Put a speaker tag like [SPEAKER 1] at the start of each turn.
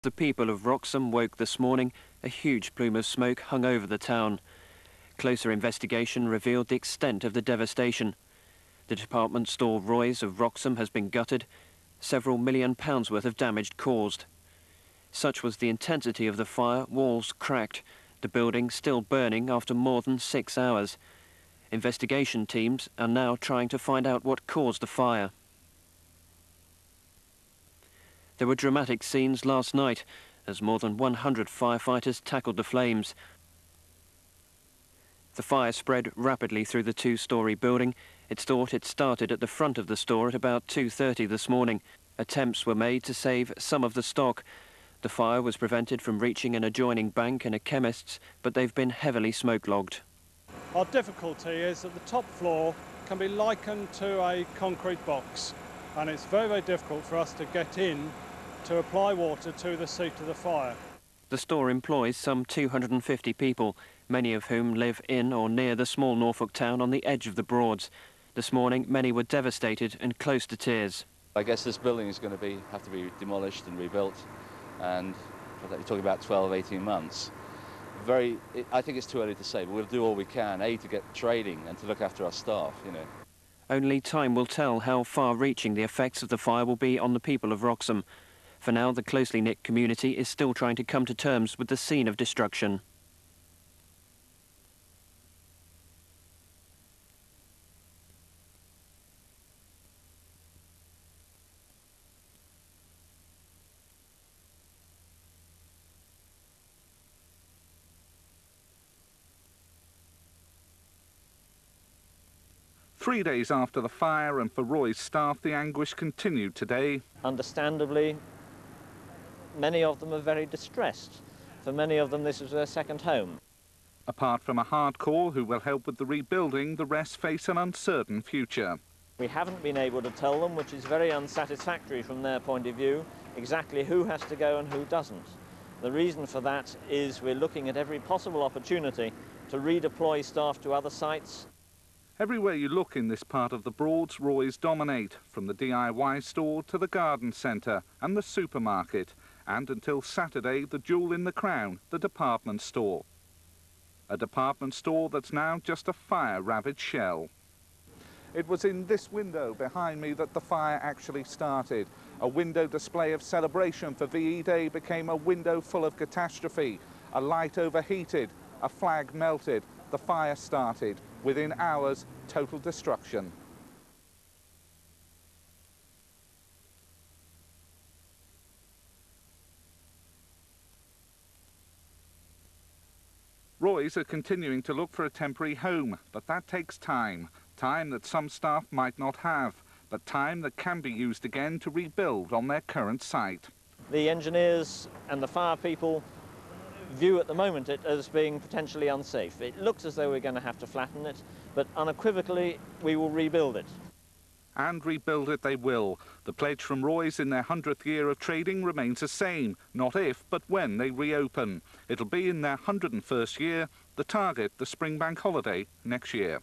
[SPEAKER 1] The people of Wroxham woke this morning. A huge plume of smoke hung over the town. Closer investigation revealed the extent of the devastation. The department store Roy's of Wroxham has been gutted. Several £1 million worth of damage caused. Such was the intensity of the fire, walls cracked. The building still burning after more than 6 hours. Investigation teams are now trying to find out what caused the fire. There were dramatic scenes last night as more than 100 firefighters tackled the flames. The fire spread rapidly through the two-storey building. It's thought it started at the front of the store at about 2:30 this morning. Attempts were made to save some of the stock. The fire was prevented from reaching an adjoining bank and a chemist's, but they've been heavily smoke-logged.
[SPEAKER 2] Our difficulty is that the top floor can be likened to a concrete box, and it's very, very difficult for us to get in to apply water to the seat of the fire.
[SPEAKER 1] The store employs some 250 people, many of whom live in or near the small Norfolk town on the edge of the Broads. This morning, many were devastated and close to tears.
[SPEAKER 3] I guess this building is going to have to be demolished and rebuilt, and you're talking about 12, 18 months. I think it's too early to say, but we'll do all we can, A, to get trading and to look after our staff, you know.
[SPEAKER 1] Only time will tell how far-reaching the effects of the fire will be on the people of Wroxham. For now, the closely knit community is still trying to come to terms with the scene of destruction.
[SPEAKER 4] Three days after the fire, and for Roy's staff, the anguish continued today.
[SPEAKER 5] Understandably, many of them are very distressed. For many of them, this is their second home.
[SPEAKER 4] Apart from a hardcore who will help with the rebuilding, the rest face an uncertain future.
[SPEAKER 5] We haven't been able to tell them, which is very unsatisfactory from their point of view, exactly who has to go and who doesn't. The reason for that is we're looking at every possible opportunity to redeploy staff to other sites.
[SPEAKER 4] Everywhere you look in this part of the Broads, Roy's dominate, from the DIY store to the garden centre and the supermarket, and until Saturday, the jewel in the crown, the department store. A department store that's now just a fire-ravaged shell. It was in this window behind me that the fire actually started. A window display of celebration for VE Day became a window full of catastrophe. A light overheated, a flag melted, the fire started. Within hours, total destruction. Roy's are continuing to look for a temporary home, but that takes time. Time that some staff might not have, but time that can be used again to rebuild on their current site.
[SPEAKER 5] The engineers and the fire people view at the moment it as being potentially unsafe. It looks as though we're going to have to flatten it, but unequivocally we will rebuild it.
[SPEAKER 4] And rebuild it they will. The pledge from Roy's in their 100th year of trading remains the same, not if, but when they reopen. It'll be in their 101st year, the target, the spring bank holiday, next year.